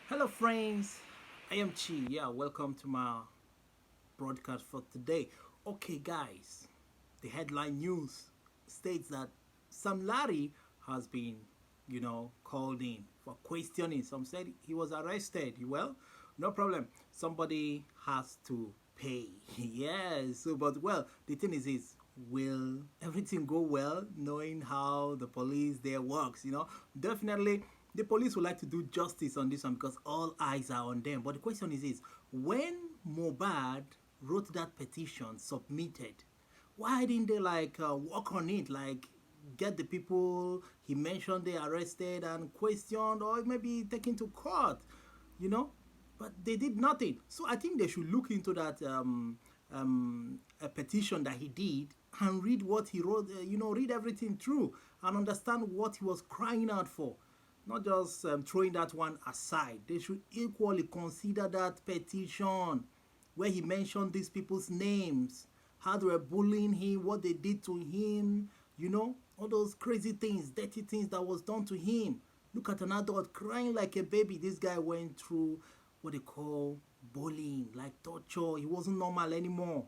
Hello, friends. I am Chi. Yeah, welcome to my broadcast for today. Okay, guys, the headline news states that Sam Larry has been, called in for questioning. Some said he was arrested. Well, no problem. Somebody has to pay. Yes. So, but well, the thing is will everything go well knowing how the police there works? Definitely the police would like to do justice on this one because all eyes are on them. But the question is when MohBad wrote that petition, submitted, why didn't they work on it, like get the people he mentioned they arrested and questioned or maybe taken to court, you know? But they did nothing. So I think they should look into that a petition that he did and read what he wrote, read everything through and understand what he was crying out for. Not just throwing that one aside. They should equally consider that petition where he mentioned these people's names, how they were bullying him, what they did to him, all those crazy things, dirty things that was done to him. Look at an adult crying like a baby. This guy went through what they call bullying, like torture. He wasn't normal anymore.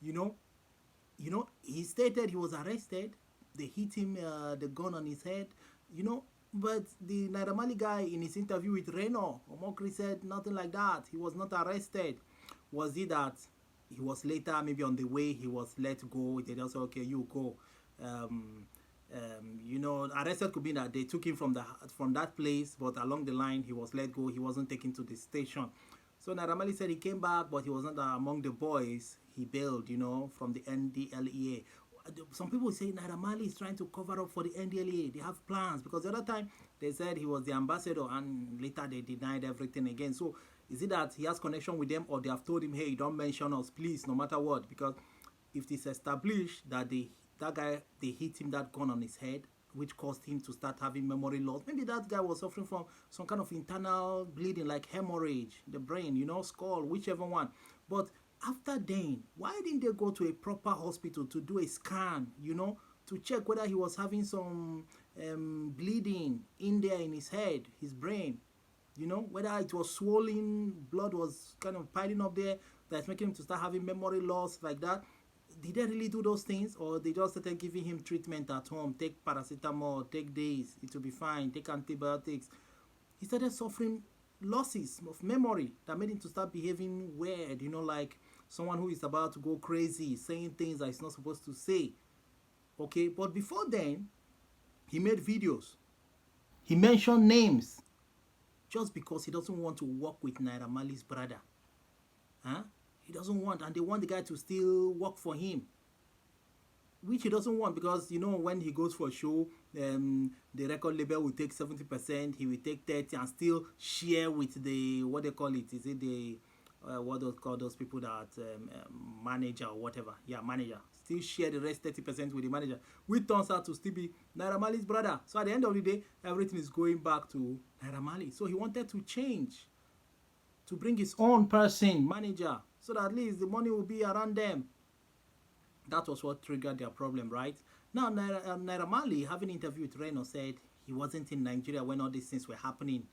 You know, he stated he was arrested. They hit him the gun on his head. You know, but the Naira Marley guy in his interview with Reno Omokri said nothing like that. He was not arrested. Was it that he was later maybe on the way he was let go? They just said, okay, you go. Arrested could be that they took him from that place, but along the line he was let go. He wasn't taken to the station. So Naira Marley said he came back, but he was not among the boys he bailed, from the NDLEA. Some people say Naira Marley is trying to cover up for the NDLEA. They have plans because the other time they said he was the ambassador and later they denied everything again. So is it that he has connection with them or they have told him, hey, don't mention us, please, no matter what? Because if it's established that that guy, they hit him that gun on his head, which caused him to start having memory loss. Maybe that guy was suffering from some kind of internal bleeding, like hemorrhage, the brain, skull, whichever one. But after then, why didn't they go to a proper hospital to do a scan, to check whether he was having some bleeding in there in his head, his brain, whether it was swollen, blood was kind of piling up there, that's making him to start having memory loss like that. Did they really do those things, or they just started giving him treatment at home? Take paracetamol, take days, it will be fine, take antibiotics. He started suffering losses of memory that made him to start behaving weird, like someone who is about to go crazy, saying things that he's not supposed to say. Okay, but before then, he made videos. He mentioned names just because he doesn't want to work with Naira Marley's brother. Huh? He doesn't want, and they want the guy to still work for him, which he doesn't want because when he goes for a show, the record label will take 70%, he will take 30% and still share with the what they call it. Is it the what they call those people that manager or whatever? Yeah, manager. Still share the rest 30% with the manager, which turns out to still be Naira Marley's brother. So at the end of the day, everything is going back to Naira Marley. So he wanted to change, to bring his own person, manager, so that at least the money will be around them. That was what triggered their problem, right? Now, Naira Marley, having an interview with Reno, said he wasn't in Nigeria when all these things were happening.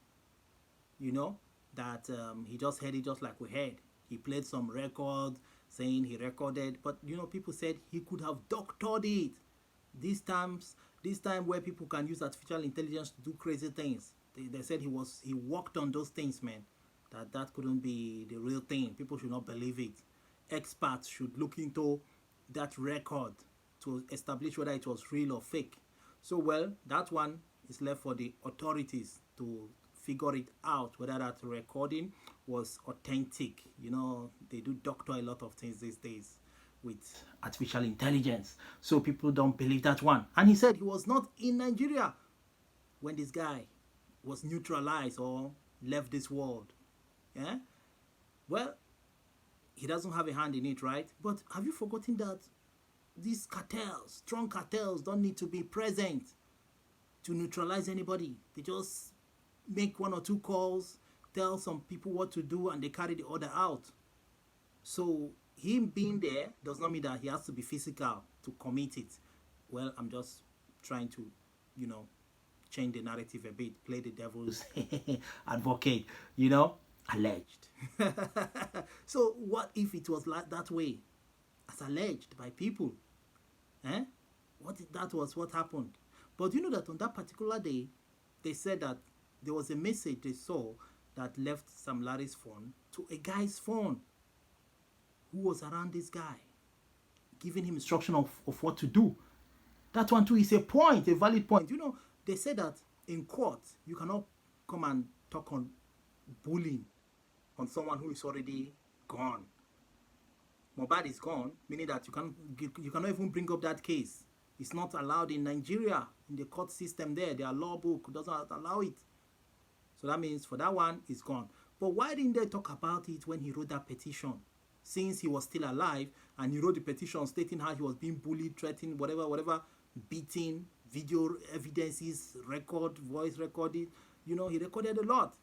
That he just heard it just like we heard. He played some records saying he recorded, but people said he could have doctored it. This time where people can use artificial intelligence to do crazy things. They said he worked on those things, man. That couldn't be the real thing. People should not believe it. Experts should look into that record to establish whether it was real or fake. So, well, that one is left for the authorities to figure it out, whether that recording was authentic. They do doctor a lot of things these days with artificial intelligence. So people don't believe that one. And he said he was not in Nigeria when this guy was neutralized or left this world. Yeah? Well, he doesn't have a hand in it, right? But have you forgotten that these cartels, strong cartels, don't need to be present to neutralize anybody? They just make one or two calls, tell some people what to do, and they carry the order out. So him being there does not mean that he has to be physical to commit it. Well, I'm just trying to, change the narrative a bit, play the devil's advocate, you know, alleged. So what if it was like that way, as alleged by people? Eh? What if that was what happened? But you know that on that particular day, they said that there was a message they saw that left Sam Larry's phone to a guy's phone who was around this guy, giving him instruction of what to do. That one too is a point, a valid point. You know, they say that in court, you cannot come and talk on bullying on someone who is already gone. MohBad is gone, meaning that you cannot even bring up that case. It's not allowed in Nigeria, in the court system there. Their law book doesn't allow it. So that means for that one, it's gone. But why didn't they talk about it when he wrote that petition? Since he was still alive, and he wrote the petition stating how he was being bullied, threatened, whatever, beaten, video evidences, voice recorded. You know, he recorded a lot.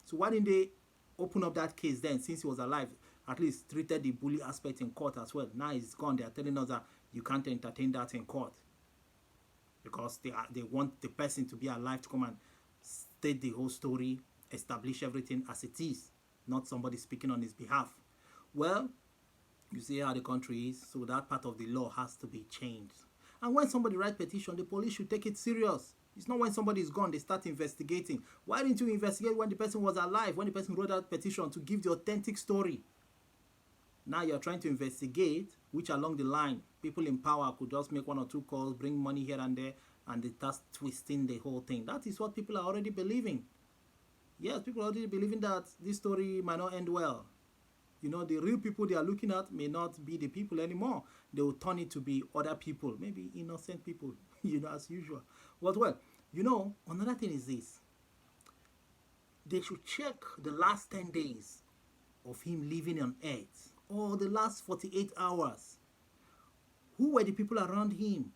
So why didn't they open up that case then, since he was alive? At least treated the bully aspect in court as well. Now he's gone. They are telling us that you can't entertain that in court, because they want the person to be alive to come and state the whole story, establish everything as it is, not somebody speaking on his behalf. Well, you see how the country is, so that part of the law has to be changed. And when somebody writes petition, the police should take it serious. It's not when somebody is gone, they start investigating. Why didn't you investigate when the person was alive, when the person wrote that petition, to give the authentic story? Now you're trying to investigate, which along the line, people in power could just make 1 or 2 calls, bring money here and there, and they start twisting the whole thing. That is what people are already believing. Yes, people are already believing that this story might not end well. You know, the real people they are looking at may not be the people anymore. They will turn it to be other people, maybe innocent people, you know, as usual. But well, you know, another thing is this. They should check the last 10 days of him living on Earth, or the last 48 hours. Who were the people around him?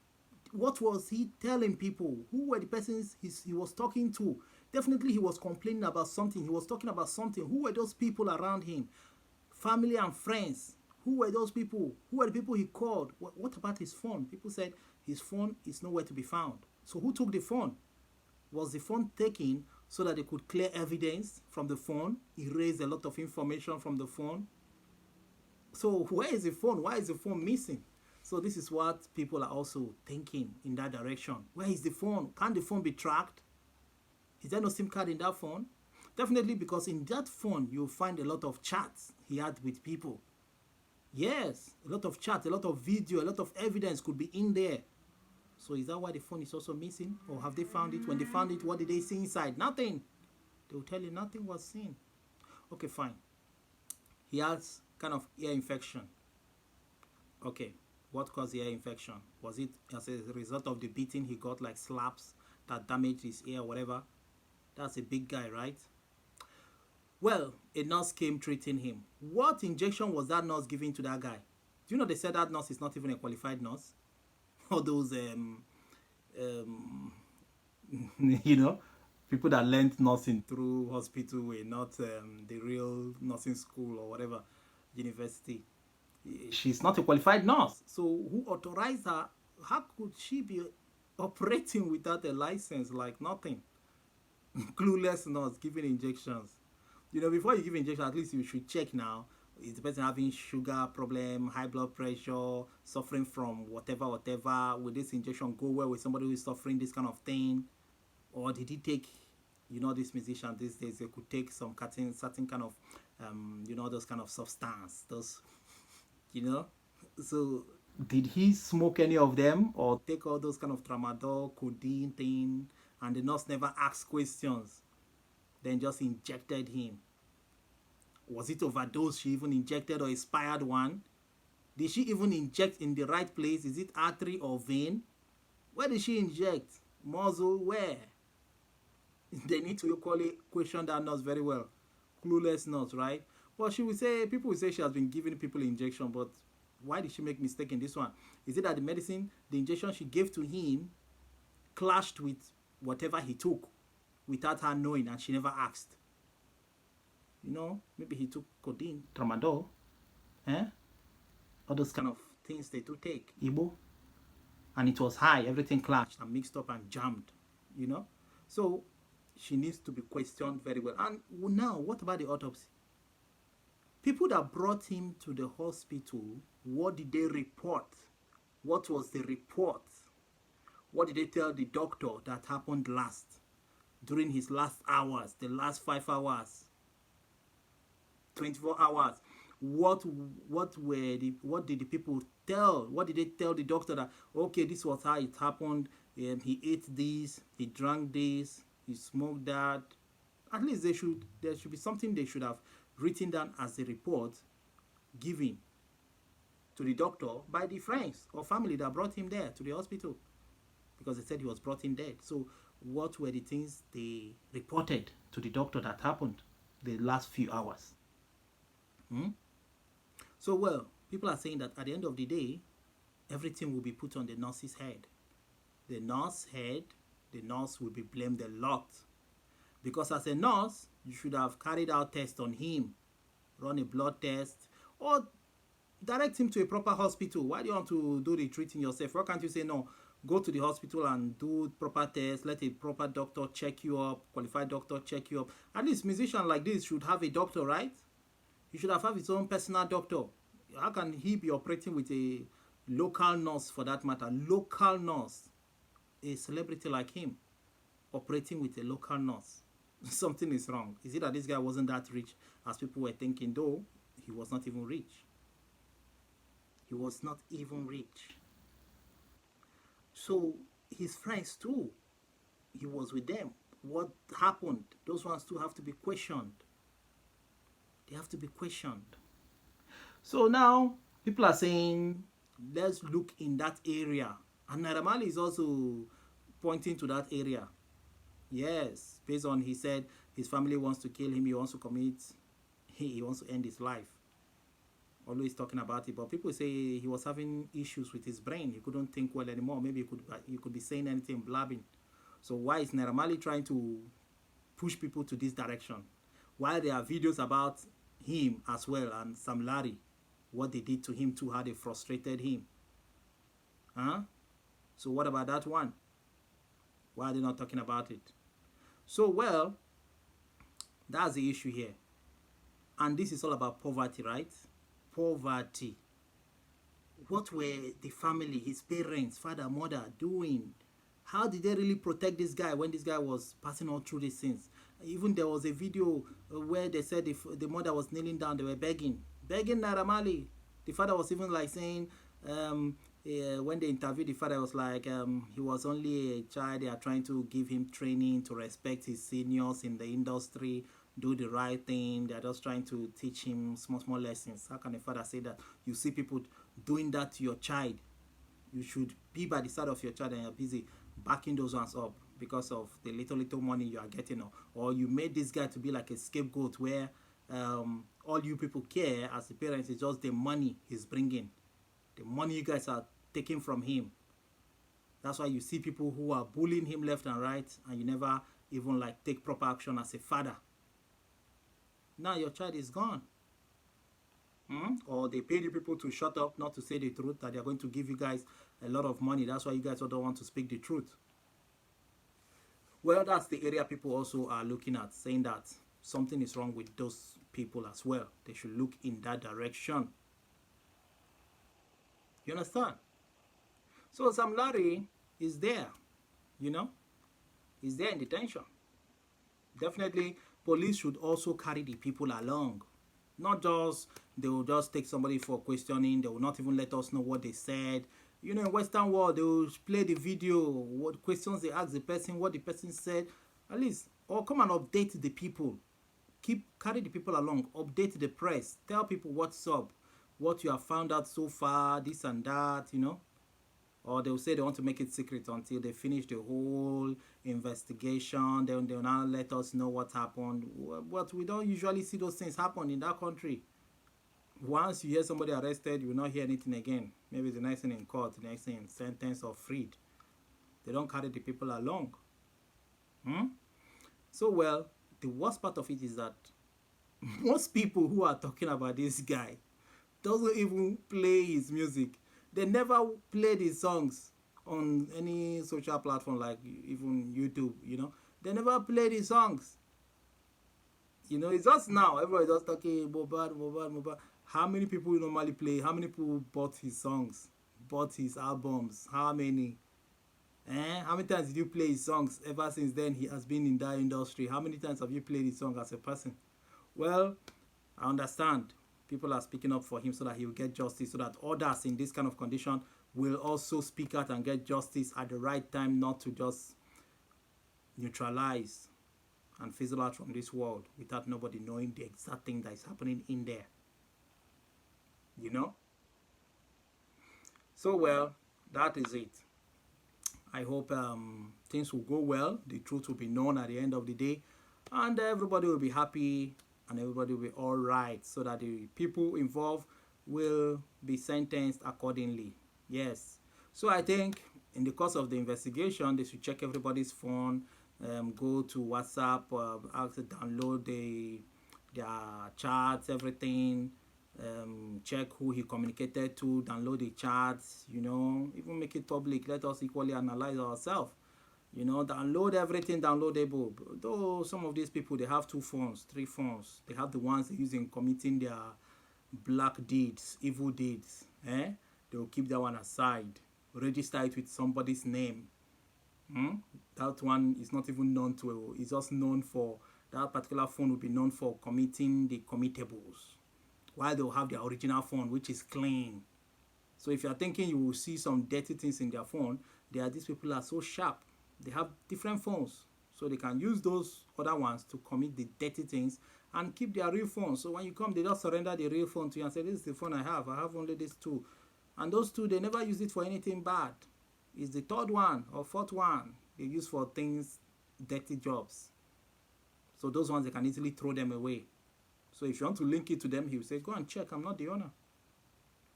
What was he telling people? Who were the persons he was talking to? Definitely he was complaining about something. He was talking about something. Who were those people around him? Family and friends. Who were those people? Who were the people he called? What about his phone? People said his phone is nowhere to be found. So who took the phone? Was the phone taken so that they could clear evidence from the phone, erase a lot of information from the phone? So where is the phone? Why is the phone missing? So this is what people are also thinking in that direction. Where is the phone? Can the phone be tracked? Is there no SIM card in that phone? Definitely, because in that phone, you'll find a lot of chats he had with people. Yes, a lot of chats, a lot of video, a lot of evidence could be in there. So is that why the phone is also missing? Or have they found it? When they found it, what did they see inside? Nothing. They will tell you nothing was seen. Okay, fine. He has kind of ear infection. Okay, what caused the ear infection? Was it as a result of the beating he got, like slaps that damaged his ear or whatever? That's a big guy, right? Well, a nurse came treating him. What injection was that nurse giving to that guy? Do you know they said that nurse is not even a qualified nurse? All those, you know, people that learned nursing through hospital way, not the real nursing school or whatever, university. She's not a qualified nurse. So who authorized her? How could she be operating without a license, like nothing? Clueless nurse giving injections. You know, before you give injection, at least you should check now. Is the person having sugar problem, high blood pressure, suffering from whatever? Will this injection go well with somebody who is suffering this kind of thing? Or did he take, you know, this musician these days, they could take some certain kind of, you know, those kind of substance, those, you know? So did he smoke any of them or take all those kind of tramadol, codeine thing, and the nurse never asked questions, then just injected him? Was it overdose she even injected, or expired one? Did she even inject in the right place? Is it artery or vein? Where did she inject? Muzzle? Where? They need to equally question that nurse very well. Clueless nurse, right? But she will say, people will say she has been giving people injection, but why did she make mistake in this one? Is it that the medicine, the injection she gave to him clashed with whatever he took without her knowing, and she never asked? You know, maybe he took codeine, tramadol, all those kind of things they do take, Igbo, and it was high, everything clashed and mixed up and jammed, you know. So she needs to be questioned very well. And now, what about the autopsy? People that brought him to the hospital, what did they report? What was the report? What did they tell the doctor that happened last? During his last hours, the last 5 hours, 24 hours. What did the people tell? What did they tell the doctor that, okay, this was how it happened? He ate this, he drank this, he smoked that. At least there should be something they should have written down as a report given to the doctor by the friends or family that brought him there to the hospital, because they said he was brought in dead. So what were the things they reported to the doctor that happened the last few hours? So, well, people are saying that at the end of the day, everything will be put on the nurse's head. The nurse will be blamed a lot. Because as a nurse, you should have carried out tests on him, run a blood test, or direct him to a proper hospital. Why do you want to do the treating yourself? Why can't you say, no, go to the hospital and do proper tests, let a proper doctor check you up, qualified doctor check you up. At least musician like this should have a doctor, right? He should have his own personal doctor. How can he be operating with a local nurse, for that matter? Local nurse. A celebrity like him operating with a local nurse. Something is wrong. Is it that this guy wasn't that rich as people were thinking? Though he was not even rich. He was not even rich. So his friends too, he was with them. What happened? Those ones too have to be questioned. They have to be questioned. So now people are saying, let's look in that area. And Naira Marley is also pointing to that area. Yes, based on, he said his family wants to kill him, he wants to commit, he wants to end his life. Always talking about it, but people say he was having issues with his brain. He couldn't think well anymore. Maybe he could be saying anything, blabbing. So why is Naira Marley trying to push people to this direction? While there are videos about him as well, and Sam Larry, what they did to him too, how they frustrated him. So what about that one? Why are they not talking about it? So, well, that's the issue here. And this is all about poverty, right? Poverty. What were the family, his parents, father, mother doing? How did they really protect this guy when this guy was passing on through these things? Even there was a video where they said the mother was kneeling down, they were begging Naira Marley. The father was even like saying, when they interviewed the father, was like, he was only a child. They are trying to give him training to respect his seniors in the industry, do the right thing. They are just trying to teach him small lessons. How can a father say that? You see people doing that to your child. You should be by the side of your child and you're busy backing those ones up because of the little money you are getting. Or you made this guy to be like a scapegoat where all you people care as the parents is just the money he's bringing. The money you guys are taking from him. That's why you see people who are bullying him left and right, and you never even like take proper action as a father. Now your child is gone. Or they pay the people to shut up, not to say the truth, that they're going to give you guys a lot of money. That's why you guys don't want to speak the truth. Well, that's the area people also are looking at, saying that something is wrong with those people as well. They should look in that direction. You understand? So Sam Larry is there, he's there in detention. Definitely, police should also carry the people along. Not just, they will just take somebody for questioning, they will not even let us know what they said. In Western world, they will play the video, what questions they ask the person, what the person said. At least, or come and update the people. Carry the people along, update the press, tell people what's up, what you have found out so far, this and that, Or they'll say they want to make it secret until they finish the whole investigation. Then they'll now let us know what happened. But we don't usually see those things happen in that country. Once you hear somebody arrested, you will not hear anything again. Maybe the next thing in court, the next thing in sentence or freed. They don't carry the people along. So, well, the worst part of it is that most people who are talking about this guy doesn't even play his music. They never played his songs on any social platform like even YouTube, They never play the songs. You know, it's just now. Everybody just talking MohBad, MohBad, MohBad. How many people normally play? How many people bought his songs? Bought his albums? How many? How many times did you play his songs ever since then he has been in that industry? How many times have you played his song as a person? Well, I understand. People are speaking up for him so that he will get justice, so that others in this kind of condition will also speak out and get justice at the right time, not to just neutralize and fizzle out from this world without nobody knowing the exact thing that is happening in there. You know? So, well, that is it. I hope things will go well. The truth will be known at the end of the day. And everybody will be happy and everybody will be all right, so that the people involved will be sentenced accordingly. Yes. So I think in the course of the investigation, they should check everybody's phone, go to WhatsApp, ask to download their chats, everything, check who he communicated to, download the chats, you know, even make it public. Let us equally analyze ourselves. You know, download everything downloadable. Though some of these people, they have 2 phones, 3 phones. They have the ones they use in committing their black deeds, evil deeds. They will keep that one aside. Register it with somebody's name. That one is not even known to, it's just known for, that particular phone will be known for committing the committables, while they'll have their original phone, which is clean. So if you're thinking you will see some dirty things in their phone, these people are so sharp. They have different phones, so they can use those other ones to commit the dirty things and keep their real phone. So when you come, they just surrender the real phone to you and say, this is the phone I have only these 2. And those 2, they never use it for anything bad. It's the 3rd one or 4th one they use for things, dirty jobs. So those ones, they can easily throw them away. So if you want to link it to them, he will say, go and check, I'm not the owner.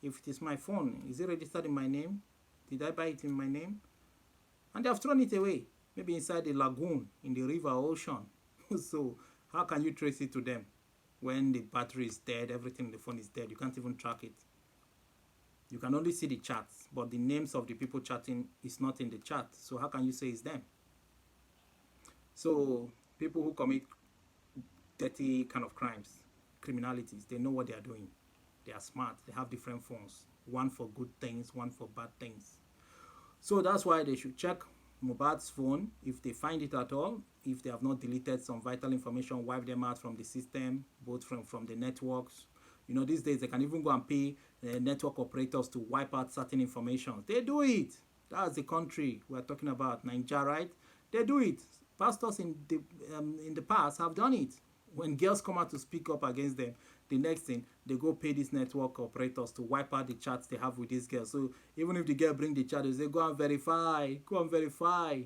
If it is my phone, is it registered in my name? Did I buy it in my name? And they have thrown it away, maybe inside the lagoon, in the river or ocean. So how can you trace it to them when the battery is dead, everything in the phone is dead? You can't even track it. You can only see the chats, but the names of the people chatting is not in the chat. So how can you say it's them? So people who commit dirty kind of crimes, criminalities, they know what they are doing. They are smart. They have different phones, one for good things, one for bad things. So that's why they should check MohBad's phone if they find it at all. If they have not deleted some vital information, wipe them out from the system, both from the networks. You know, these days they can even go and pay network operators to wipe out certain information. They do it. That's the country we're talking about, Nigeria, right? They do it. Pastors in the past have done it. When girls come out to speak up against them, the next thing, they go pay these network operators to wipe out the chats they have with these girls. So even if the girl bring the chat, they say, go and verify, go and verify.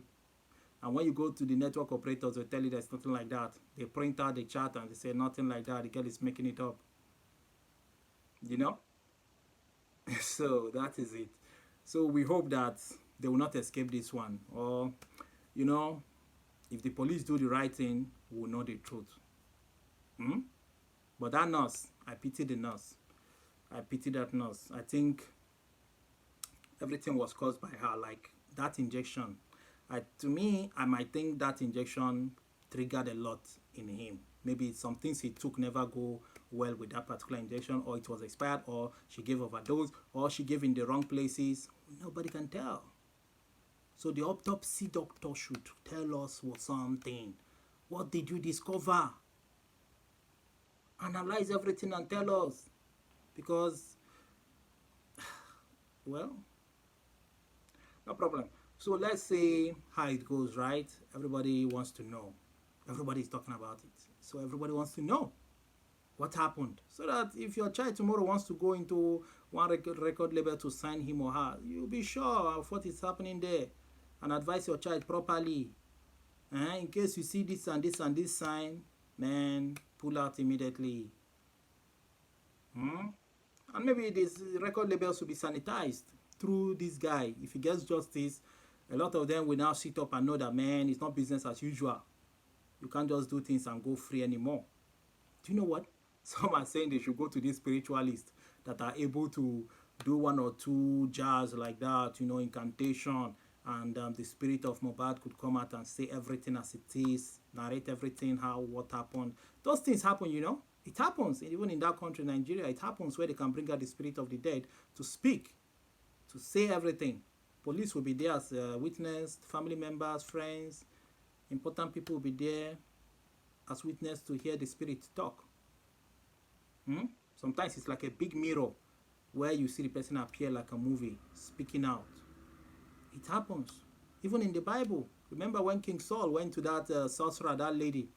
And when you go to the network operators, they tell you there's nothing like that. They print out the chat and they say nothing like that. The girl is making it up. You know? So that is it. So we hope that they will not escape this one. Or, you know, if the police do the right thing, we'll know the truth. But that nurse, I pity the nurse. I pity that nurse. I think everything was caused by her. Like that injection. To me, I might think that injection triggered a lot in him. Maybe some things he took never go well with that particular injection, or it was expired, or she gave overdose, or she gave in the wrong places. Nobody can tell. So the autopsy doctor should tell us something. What did you discover? Analyze everything and tell us. Because, well, no problem. So let's see how it goes, right? Everybody wants to know. Everybody's talking about it. So everybody wants to know what happened. So that if your child tomorrow wants to go into one record label to sign him or her, you'll be sure of what is happening there and advise your child properly. In case you see this and this and this sign, man, pull out immediately. And maybe these record labels will be sanitized through this guy. If he gets justice, a lot of them will now sit up and know that, man, it's not business as usual. You can't just do things and go free anymore. Do you know what? Some are saying they should go to these spiritualists that are able to do 1 or 2 jars like that, you know, incantation, and the spirit of MohBad could come out and say everything as it is, narrate everything, how, what happened. Those things happen, you know. It happens, even in that country, Nigeria, it happens where they can bring out the spirit of the dead to speak, to say everything. Police will be there as a witness, family members, friends, important people will be there as witness to hear the spirit talk. Sometimes it's like a big mirror where you see the person appear like a movie, speaking out. It happens. Even in the Bible. Remember when King Saul went to that sorcerer, that lady,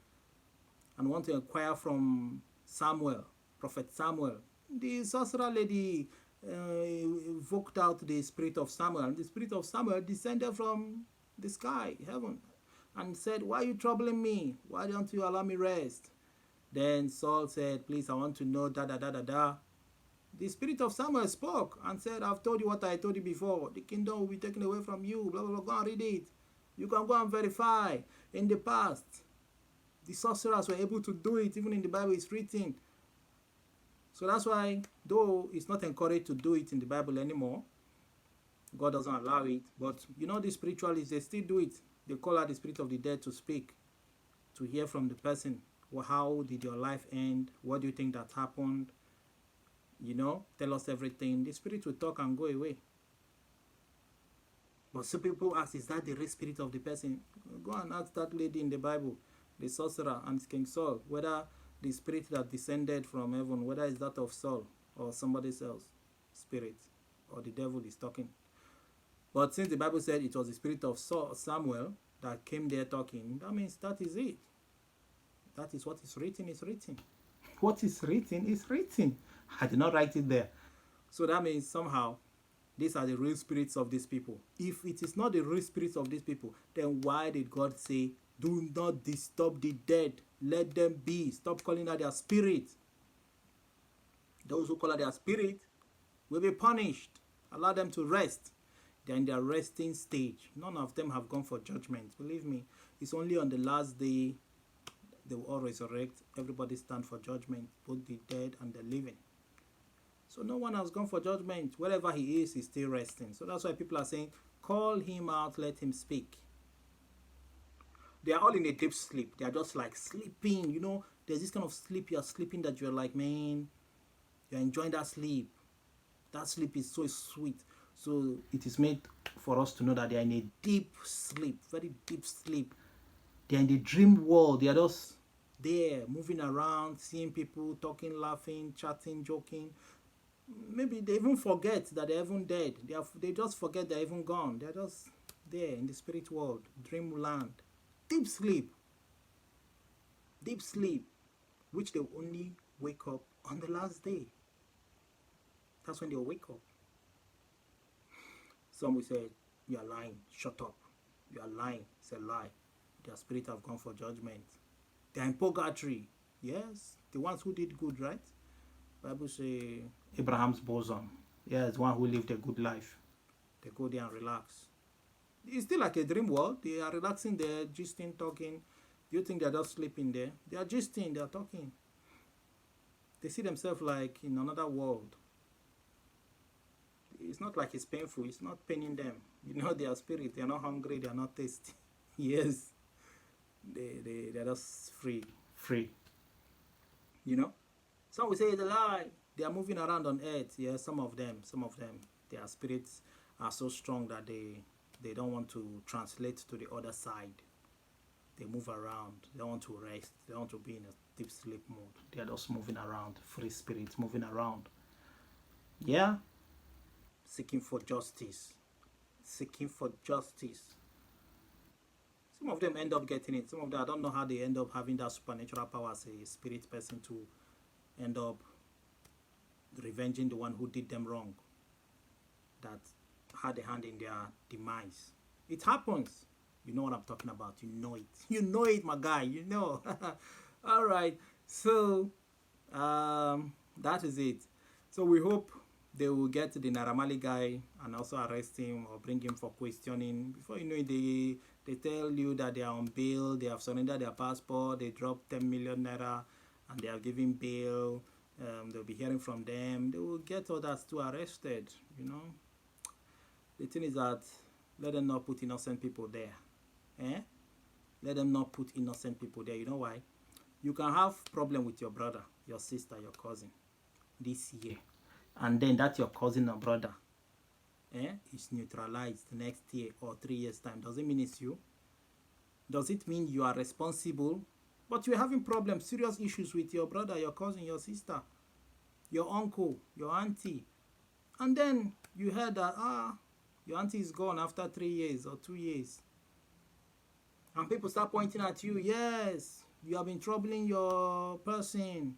and wanted to inquire from Samuel, Prophet Samuel. The sorcerer lady evoked out the spirit of Samuel, and the spirit of Samuel descended from the sky, heaven, and said, "Why are you troubling me? Why don't you allow me rest?" Then Saul said, "Please, I want to know da da da da da." The spirit of Samuel spoke and said, "I've told you what I told you before. The kingdom will be taken away from you. Blah, blah, blah. Go and read it. You can go and verify. In the past, the sorcerers were able to do it. Even in the Bible, it's written." So that's why, though it's not encouraged to do it in the Bible anymore, God doesn't allow it. But you know, the spiritualists, they still do it. They call out the spirit of the dead to speak, to hear from the person. Well, how did your life end? What do you think that happened? You know, tell us everything. The spirit will talk and go away. But some people ask, is that the real spirit of the person? Go and ask that lady in the Bible, the sorcerer and King Saul, whether the spirit that descended from heaven, whether it's that of Saul or somebody else's spirit, or the devil is talking. But since the Bible said it was the spirit of Samuel that came there talking, that means that is it. That is what is written, is written. What is written is written. I did not write it there. So that means somehow these are the real spirits of these people. If it is not the real spirits of these people, then why did God say, do not disturb the dead, let them be, stop calling out their spirit? Those who call out their spirit will be punished. Allow them to rest. They're in their resting stage. None of them have gone for judgment. Believe me, it's only on the last day they will all resurrect. Everybody stand for judgment, both the dead and the living. So no one has gone for judgment. Wherever he is, he's still resting. So that's why people are saying, call him out, let him speak. They are all in a deep sleep. They are just like sleeping. You know, there's this kind of sleep. You're sleeping that you're like, man, you're enjoying that sleep. That sleep is so sweet. So it is made for us to know that they are in a deep sleep, very deep sleep. They are in the dream world. They are just there, moving around, seeing people, talking, laughing, chatting, joking. Maybe they even forget that they're even dead. They just forget they're even gone. They're just there in the spirit world, dreamland. Deep sleep. Deep sleep, which they will only wake up on the last day. That's when they'll wake up. Some will say, you are lying. Shut up. You are lying. It's a lie. Their spirit have gone for judgment. They are in purgatory. Yes, the ones who did good, right? Bible say Abraham's bosom. Yes, one who lived a good life. They go there and relax. It's still like a dream world. They are relaxing there, gisting, talking. Do you think they're just sleeping there? They are gisting, they are talking. They see themselves like in another world. It's not like it's painful. It's not paining them. You know, their spirit. They're not hungry. They're not thirsty. Yes. They're just free. You know? Some will say it's a lie. They are moving around on earth. Yeah, some of them, their spirits are so strong that they don't want to translate to the other side. They move around. They don't want to rest. They don't want to be in a deep sleep mode. They are just moving around. Free spirits moving around. Yeah. Seeking for justice. Seeking for justice. Some of them end up getting it. Some of them, I don't know how they end up having that supernatural power as a spirit person to end up revenging the one who did them wrong, that had a hand in their demise. It happens. You know what I'm talking about. You know it. You know it, my guy. You know. All right. So that is it. So we hope they will get the Naira Marley guy and also arrest him or bring him for questioning. Before you know it, they tell you that they are on bail, they have surrendered their passport, they dropped 10 million naira and they are giving bail. They'll be hearing from them. They will get others too arrested, you know. The thing is that Let them not put innocent people there. Eh? Let them not put innocent people there. You know why? You can have problem with your brother, your sister, your cousin this year. And then that your cousin or brother is neutralized next year or 3 years time. Does it mean it's you? Does it mean you are responsible? But you're having problems, serious issues with your brother, your cousin, your sister, your uncle, your auntie. And then you heard that, your auntie is gone after 3 years or 2 years. And people start pointing at you. Yes, you have been troubling your person.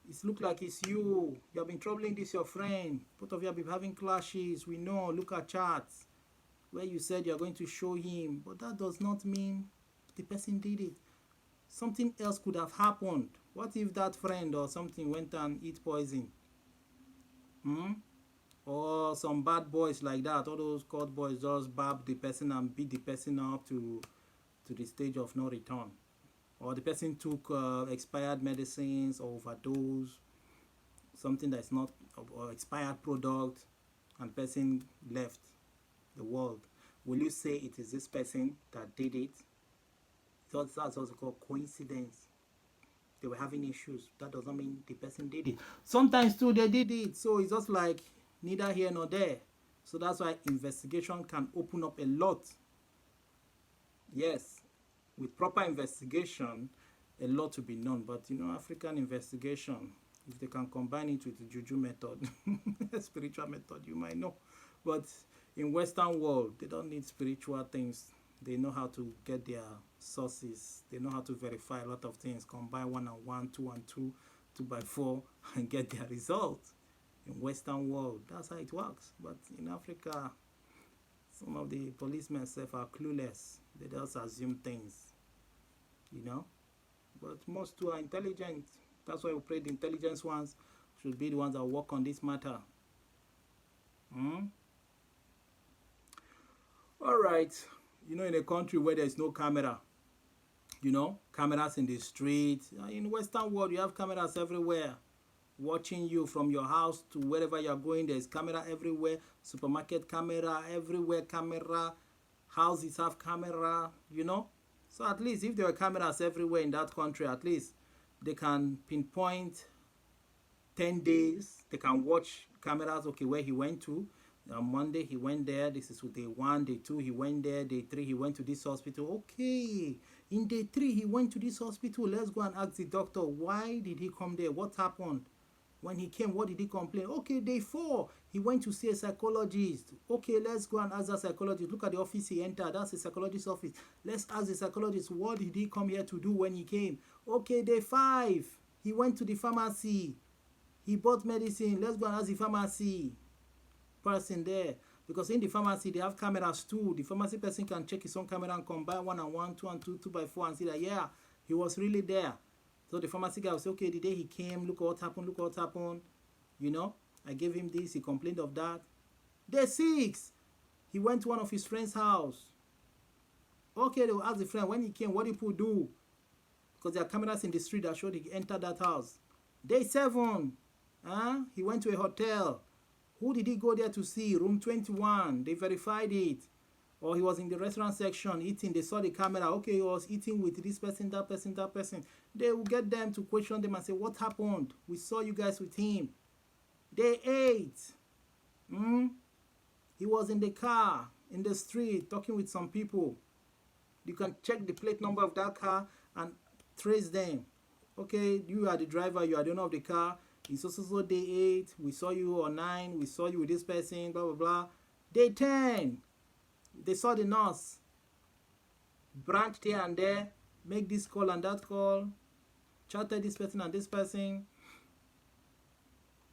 It looks like it's you. You have been troubling this your friend. Both of you have been having clashes. We know. Look at charts where you said you're going to show him. But that does not mean the person did it. Something else could have happened. What if that friend or something went and eat poison? Or some bad boys like that. All those court boys just bab the person and beat the person up to the stage of no return. Or the person took expired medicines or overdose, something that's not, or expired product, and person left the world. Will you say it is this person that did it? That's also called coincidence. They were having issues. That doesn't mean the person did it. Sometimes too they did it. So it's just like neither here nor there. So that's why investigation can open up a lot. Yes, with proper investigation, a lot to be known. But you know, African investigation, if they can combine it with the juju method, spiritual method, you might know. But in Western world, they don't need spiritual things. They know how to get their sources. They know how to verify a lot of things. Combine 1 and 1, 2 and 2, 2 by 4, and get their result. In Western world, that's how it works. But in Africa, some of the policemen are clueless. They just assume things, you know. But most too are intelligent. That's why we pray the intelligent ones should be the ones that work on this matter. All right. You know, in a country where there's no camera, you know, cameras in the street. In the Western world, you have cameras everywhere watching you from your house to wherever you're going. There's camera everywhere. Supermarket camera, everywhere camera. Houses have camera, you know. So at least if there are cameras everywhere in that country, at least they can pinpoint 10 days. They can watch cameras, okay, where he went to. On Monday, he went there. This is day 1. Day 2, he went there. Day 3, he went to this hospital. Okay. In day 3, he went to this hospital. Let's go and ask the doctor, why did he come there? What happened? When he came, what did he complain? Okay, day 4, he went to see a psychologist. Okay, let's go and ask the psychologist. Look at the office he entered. That's the psychologist's office. Let's ask the psychologist, what did he come here to do when he came? Okay, day 5, he went to the pharmacy. He bought medicine. Let's go and ask the pharmacy person there. Because in the pharmacy, they have cameras too. The pharmacy person can check his own camera and combine 1 and 1, 2 and 2, 2 by 4 and see that, yeah, he was really there. So the pharmacy guy will say, okay, the day he came, look what happened, look what happened. You know, I gave him this, he complained of that. Day 6, he went to one of his friend's house. Okay, they will ask the friend, when he came, what did people do? Because there are cameras in the street that showed he entered that house. Day 7, he went to a hotel. Who did he go there to see? Room 21. They verified it. Or he was in the restaurant section eating. They saw the camera. Okay, he was eating with this person, that person, that person. They will get them to question them and say, what happened? We saw you guys with him. Day 8. He was in the car, in the street, talking with some people. You can check the plate number of that car and trace them. Okay, you are the driver, you are the owner of the car. It's also day 8. We saw you on 9. We saw you with this person, blah, blah, blah. Day 10. They saw the nurse. Branched here and there. Make this call and that call. Chatted this person and this person.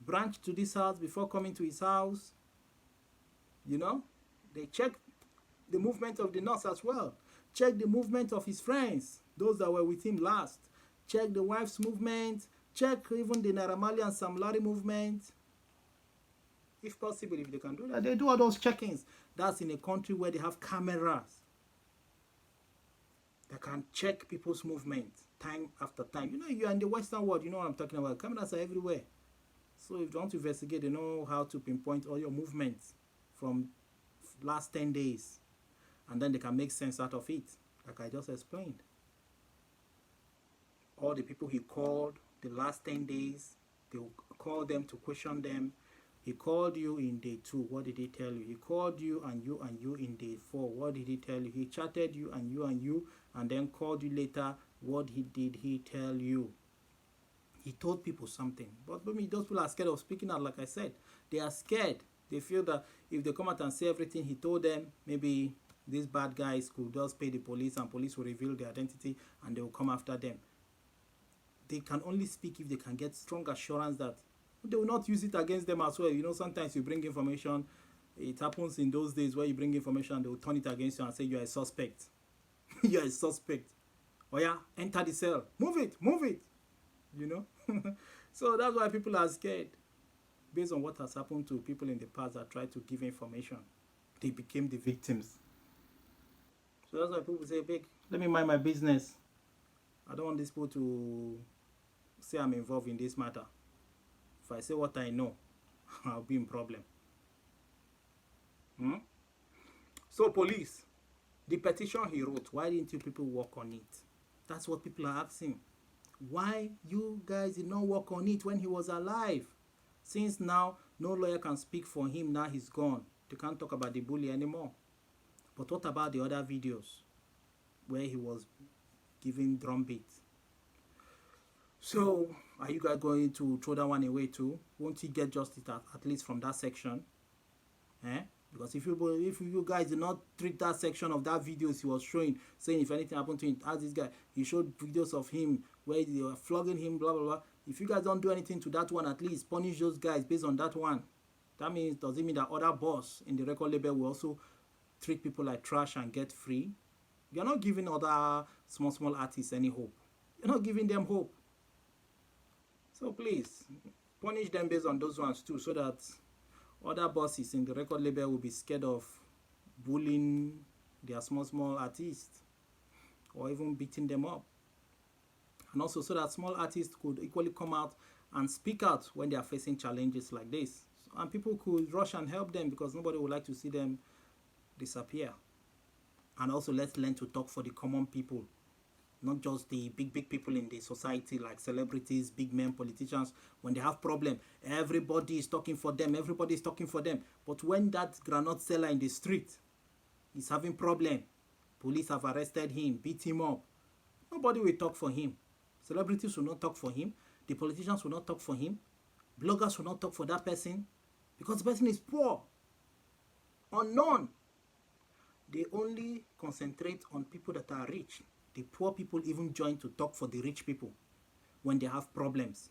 Branched to this house before coming to his house. You know? They checked the movement of the nurse as well. Check the movement of his friends. Those that were with him last. Check the wife's movement. Check even the Naira Marley and Sam Larry movement. If possible, if they can do that, they do all those check-ins. That's in a country where they have cameras. They can check people's movement time after time. You know, you're in the Western world, you know what I'm talking about. Cameras are everywhere. So if you want to investigate, they know how to pinpoint all your movements from last 10 days, and then they can make sense out of it, like I just explained. All the people he called the last 10 days, they will call them to question them. He called you in day 2. What did he tell you? He called you and you in day 4. What did he tell you? He chatted you, and then called you later. What did he tell you? He told people something. But maybe those people are scared of speaking out, like I said. They are scared. They feel that if they come out and say everything he told them, maybe these bad guys could just pay the police, and police will reveal their identity and they will come after them. They can only speak if they can get strong assurance that they will not use it against them as well. You know, sometimes you bring information. It happens in those days where you bring information, they will turn it against you and say you are a suspect. You are a suspect. Oh yeah, enter the cell. Move it. You know? So that's why people are scared. Based on what has happened to people in the past that tried to give information, they became the victims. So that's why people say, "Big, let me mind my business. I don't want these people to say I'm involved in this matter. If I say what I know, I'll be in problem." So police, the petition he wrote, why didn't you people work on it? That's what people are asking. Why you guys did not work on it when he was alive? Since now no lawyer can speak for him, now he's gone. They can't talk about the bully anymore. But what about the other videos where he was giving drum beats? So are you guys going to throw that one away too? Won't he get justice at least from that section? Because if you guys did not treat that section of that videos he was showing, saying if anything happened to him, as this guy, he showed videos of him where they were flogging him, blah blah blah. If you guys don't do anything to that one, at least punish those guys based on that one. That means, does it mean that other boss in the record label will also treat people like trash and get free? You're not giving other small artists any hope. You're not giving them hope. So please, punish them based on those ones too, so that other bosses in the record label will be scared of bullying their small artists or even beating them up. And also so that small artists could equally come out and speak out when they are facing challenges like this. And people could rush and help them, because nobody would like to see them disappear. And also let's learn to talk for the common people, not just the big people in the society like celebrities, big men, politicians. When they have problem, everybody is talking for them. But when that granite seller in the street is having problem, police have arrested him, beat him up, nobody will talk for him. Celebrities will not talk for him. The politicians will not talk for him. Bloggers will not talk for that person, because the person is poor, unknown. They only concentrate on people that are rich. The poor people even join to talk for the rich people when they have problems.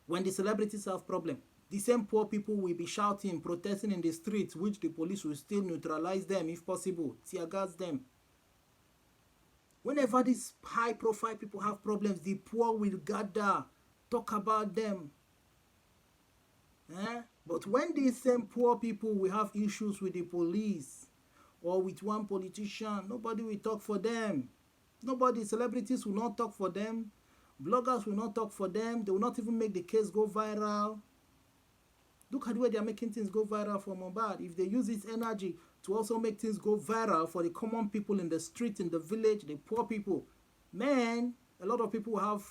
When the celebrities have problems, the same poor people will be shouting, protesting in the streets, which the police will still neutralize them if possible, tear gas them. Whenever these high-profile people have problems, the poor will gather, talk about them. But when these same poor people will have issues with the police or with one politician, nobody will talk for them. Nobody, celebrities will not talk for them. Bloggers will not talk for them. They will not even make the case go viral. Look at the way they are making things go viral for MohBad. If they use this energy to also make things go viral for the common people in the street, in the village, the poor people, man, a lot of people have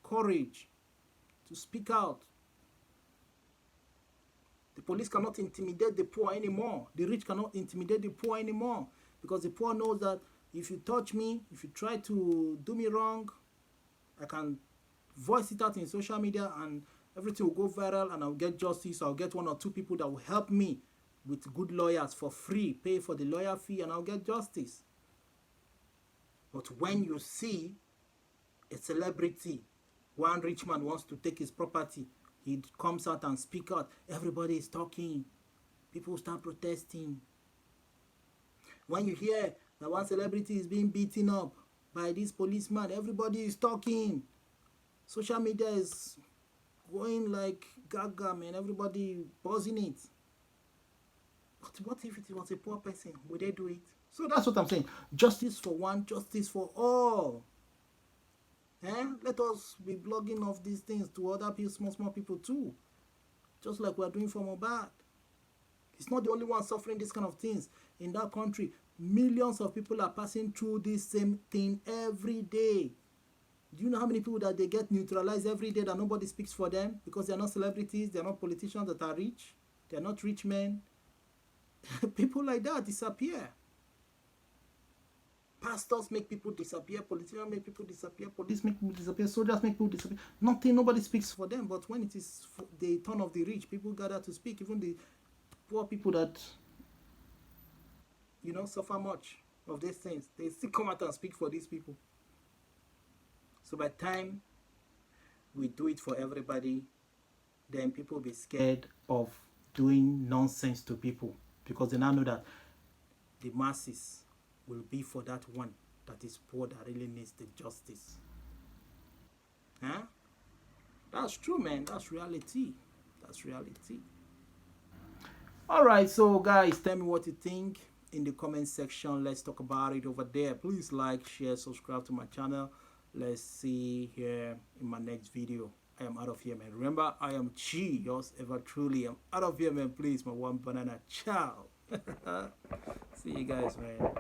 courage to speak out. The police cannot intimidate the poor anymore. The rich cannot intimidate the poor anymore, because the poor knows that if you touch me, if you try to do me wrong, I can voice it out in social media and everything will go viral and I'll get justice. I'll get 1 or 2 people that will help me with good lawyers for free, pay for the lawyer fee, and I'll get justice. But when you see a celebrity, one rich man wants to take his property, he comes out and speaks out, everybody is talking, people start protesting. When you hear that one celebrity is being beaten up by this policeman, everybody is talking. Social media is going like gaga, man. Everybody buzzing it. But what if it was a poor person? Would they do it? So that's what I'm saying. Justice for one, justice for all. Let us be blogging of these things to other people, small people too. Just like we're doing for MohBad. He's not the only one suffering these kind of things in that country. Millions of people are passing through this same thing every day. Do you know how many people that they get neutralized every day that nobody speaks for them because they're not celebrities, they're not politicians that are rich, they're not rich men. People like that disappear. Pastors make people disappear, politicians make people disappear, police make people disappear, soldiers make people disappear. Nothing, nobody speaks for them. But when it is the turn of the rich, people gather to speak. Even the poor people that, you know, suffer much of these things, they still come out and speak for these people. So by the time we do it for everybody, then people will be scared of doing nonsense to people because they now know that the masses will be for that one that is poor, that really needs the justice. Huh? That's true, man. That's reality. That's reality. Alright, so guys, tell me what you think in the comment section. Let's talk about it over there. Please like, share, subscribe to my channel. Let's see here in my next video. I am out of here, man. Remember, I am Chi, yours ever truly. I'm out of here, man. Please, my one banana. Ciao. See you guys, man.